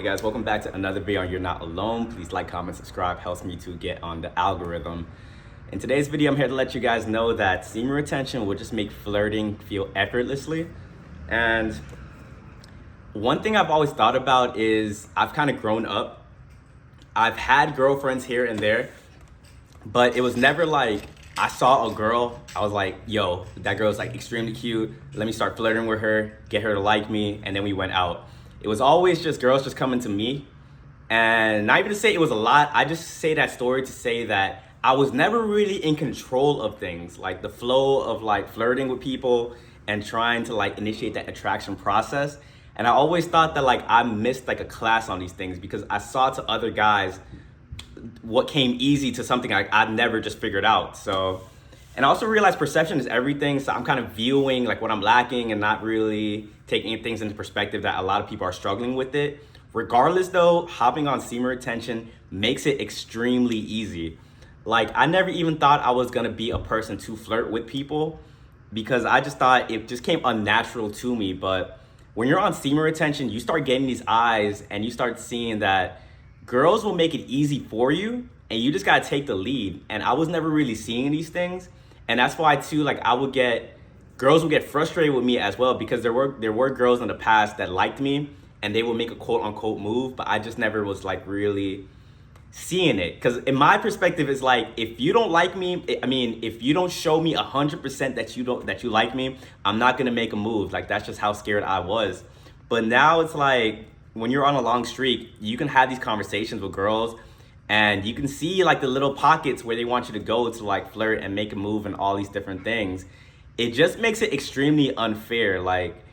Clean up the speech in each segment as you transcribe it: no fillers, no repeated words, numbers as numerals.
Hey guys, welcome back to another video on You're Not Alone. Please like, comment, subscribe, helps me to get on the algorithm. In today's video, I'm here to let you guys know that semen retention will just make flirting feel effortlessly. And one thing I've always thought about is I've kind of grown up. I've had girlfriends here and there, but it was never like I saw a girl, I was like, yo, that girl's like extremely cute. Let me start flirting with her, get her to like me, and then we went out. It was always just girls just coming to me. And not even to say it was a lot, I just say that story to say that I was never really in control of things, like the flow of like flirting with people and trying to like initiate that attraction process. And I always thought that like I missed like a class on these things because I saw to other guys what came easy to something like I'd never just figured out. So, and I also realized perception is everything. So I'm kind of viewing like what I'm lacking and not really taking things into perspective that a lot of people are struggling with it. Regardless though, hopping on semen retention makes it extremely easy. Like I never even thought I was gonna be a person to flirt with people because I just thought it just came unnatural to me. But when you're on semen retention, you start getting these eyes and you start seeing that girls will make it easy for you and you just gotta take the lead. And I was never really seeing these things. And that's why too, like girls would get frustrated with me as well because there were girls in the past that liked me and they would make a quote unquote move, but I just never was like really seeing it. Because in my perspective, it's like, if you don't like me, if you don't show me 100% that you like me, I'm not gonna make a move. Like that's just how scared I was. But now it's like, when you're on a long streak, you can have these conversations with girls and you can see like the little pockets where they want you to go to like flirt and make a move and all these different things. It just makes it extremely unfair. Like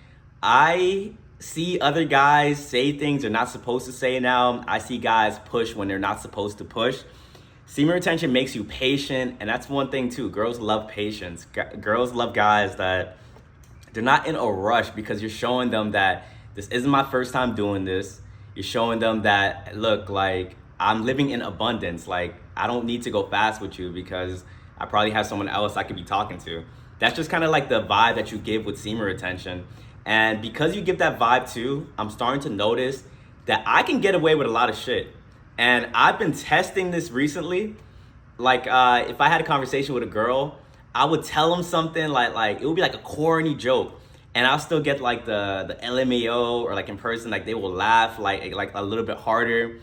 I see other guys say things they're not supposed to say now. I see guys push when they're not supposed to push. Semen retention makes you patient, and that's one thing too. Girls love patience. Girls love guys that they're not in a rush because you're showing them that this isn't my first time doing this. You're showing them that, look, like I'm living in abundance. Like I don't need to go fast with you because I probably have someone else I could be talking to. That's just kind of like the vibe that you give with semen retention. And because you give that vibe too, I'm starting to notice that I can get away with a lot of shit. And I've been testing this recently. Like if I had a conversation with a girl, I would tell them something like it would be like a corny joke. And I'll still get like the LMAO or like in person, like they will laugh like a little bit harder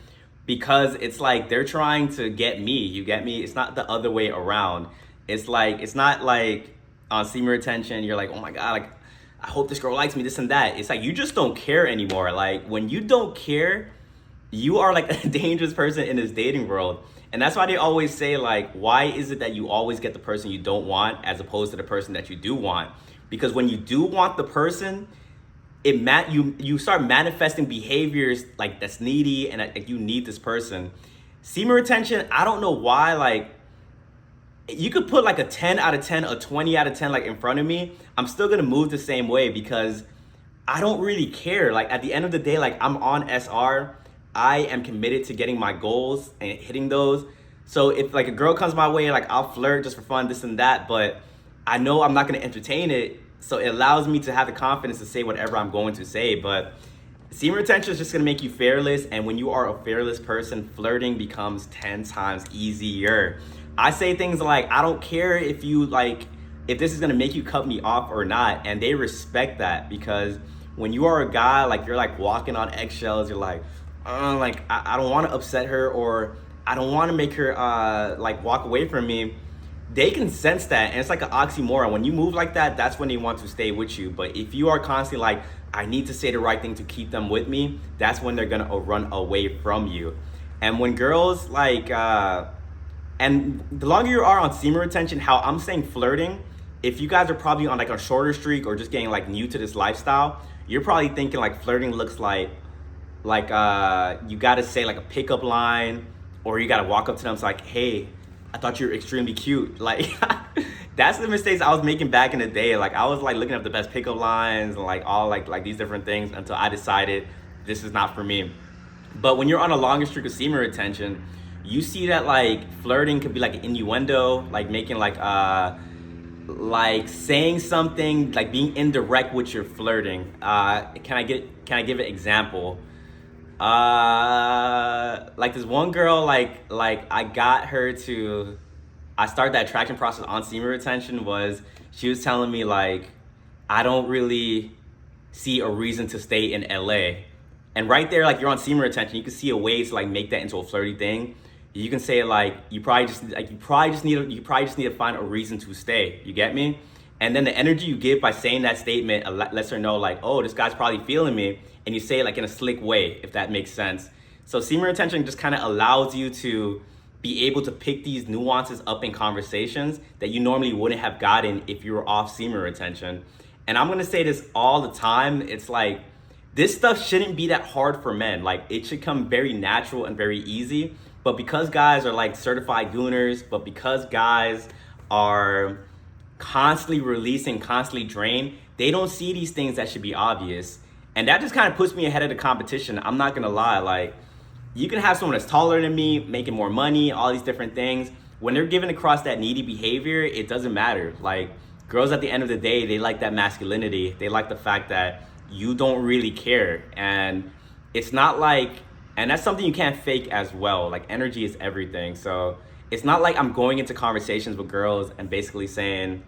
because it's like they're trying to get me, you get me? It's not the other way around. It's not like on semen retention, you're like, oh my God, like I hope this girl likes me, this and that. It's like, you just don't care anymore. Like when you don't care, you are like a dangerous person in this dating world. And that's why they always say like, why is it that you always get the person you don't want as opposed to the person that you do want? Because when you do want the person, you start manifesting behaviors like that's needy and like you need this person. Semen retention, I don't know why, like you could put like a 10 out of 10, a 20 out of 10 like in front of me. I'm still gonna move the same way because I don't really care. Like at the end of the day, like I'm on SR. I am committed to getting my goals and hitting those. So if like a girl comes my way, like I'll flirt just for fun, this and that, but I know I'm not gonna entertain it. So it allows me to have the confidence to say whatever I'm going to say. But semen retention is just gonna make you fearless. And when you are a fearless person, flirting becomes 10 times easier. I say things like, I don't care if this is gonna make you cut me off or not. And they respect that because when you are a guy, like you're like walking on eggshells, you're like I don't wanna upset her or I don't wanna make her like walk away from me. They can sense that, and it's like an oxymoron. When you move like that, that's when they want to stay with you. But if you are constantly like, I need to say the right thing to keep them with me, that's when they're gonna run away from you. And when girls like, and the longer you are on semen retention, how I'm saying flirting, if you guys are probably on like a shorter streak or just getting like new to this lifestyle, you're probably thinking like flirting looks like you gotta say like a pickup line or you gotta walk up to them. It's like, hey, I thought you were extremely cute. Like that's the mistakes I was making back in the day. Like I was like looking up the best pickup lines and like all like these different things until I decided this is not for me. But when you're on a longer streak of semen retention, you see that like flirting could be like an innuendo, like making like saying something, like being indirect with your flirting. Can I give an example? Like this one girl, I got her to, I started that attraction process on semen retention. Was she was telling me like, I don't really see a reason to stay in LA. And right there, like you're on semen retention, you can see a way to like make that into a flirty thing. You can say like, you probably just need to find a reason to stay. You get me? And then the energy you give by saying that statement lets her know like, oh, this guy's probably feeling me. And you say it like in a slick way, if that makes sense. So semen retention just kind of allows you to be able to pick these nuances up in conversations that you normally wouldn't have gotten if you were off semen retention. And I'm gonna say this all the time. It's like, this stuff shouldn't be that hard for men. Like it should come very natural and very easy. But because guys are like certified gooners, but because guys are constantly releasing, constantly drained, they don't see these things that should be obvious. And that just kind of puts me ahead of the competition. I'm not gonna lie, like you can have someone that's taller than me, making more money, all these different things. When they're giving across that needy behavior, it doesn't matter. Like girls at the end of the day, they like that masculinity. They like the fact that you don't really care. And it's not like, and that's something you can't fake as well. Like energy is everything. So it's not like I'm going into conversations with girls and basically saying,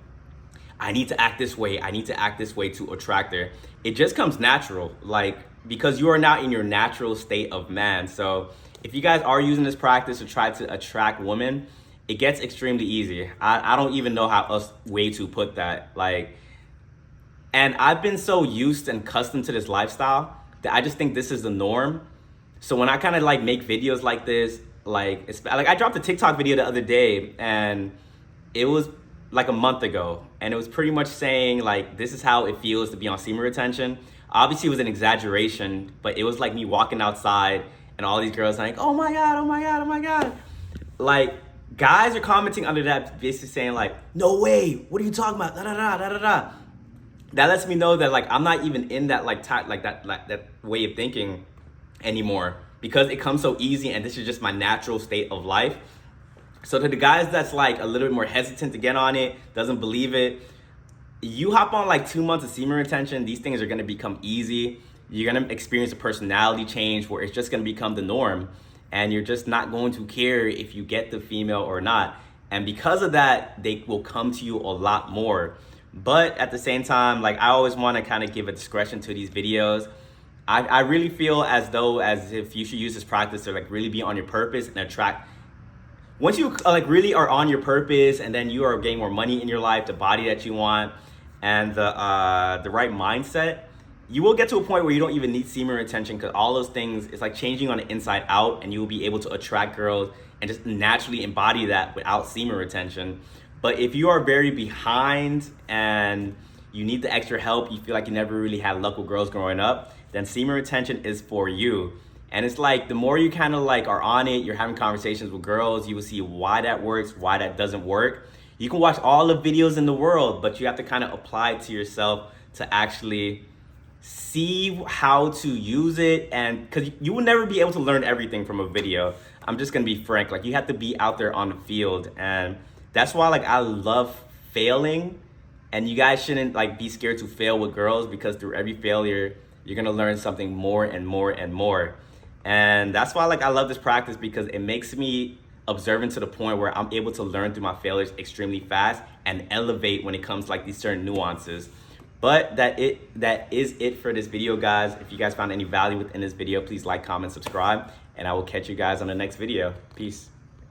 I need to act this way. I need to act this way to attract her. It just comes natural, like, because you are now in your natural state of man. So if you guys are using this practice to try to attract women, it gets extremely easy. I don't even know how else way to put that. Like, and I've been so used and accustomed to this lifestyle that I just think this is the norm. So when I kind of like make videos like this, like I dropped a TikTok video the other day, and it was like a month ago, and it was pretty much saying like, this is how it feels to be on semen retention. Obviously it was an exaggeration, but it was like me walking outside and all these girls like, oh my God, oh my God, oh my God. Like guys are commenting under that, basically saying like, no way, what are you talking about? Da da da da da da. That lets me know that like I'm not even in that that way of thinking anymore, because it comes so easy and this is just my natural state of life. So to the guys that's like a little bit more hesitant to get on it, doesn't believe it, you hop on like 2 months of semen retention, these things are gonna become easy. You're gonna experience a personality change where it's just gonna become the norm, and you're just not going to care if you get the female or not. And because of that, they will come to you a lot more. But at the same time, like I always wanna kind of give a discretion to these videos. I really feel as if you should use this practice to like really be on your purpose and attract. Once you like really are on your purpose, and then you are getting more money in your life, the body that you want, and the right mindset, you will get to a point where you don't even need semen retention, because all those things, it's like changing on the inside out, and you will be able to attract girls and just naturally embody that without semen retention. But if you are very behind and you need the extra help, you feel like you never really had luck with girls growing up, then semen retention is for you. And it's like, the more you kind of like are on it, you're having conversations with girls, you will see why that works, why that doesn't work. You can watch all the videos in the world, but you have to kind of apply it to yourself to actually see how to use it. And because you will never be able to learn everything from a video. I'm just gonna be frank, like you have to be out there on the field. And that's why like I love failing, and you guys shouldn't like be scared to fail with girls, because through every failure, you're gonna learn something more and more and more. And that's why like I love this practice, because it makes me observant to the point where I'm able to learn through my failures extremely fast and elevate when it comes to like these certain nuances. But that is it for this video, guys. If you guys found any value within this video, please like, comment, subscribe, and I will catch you guys on the next video. Peace.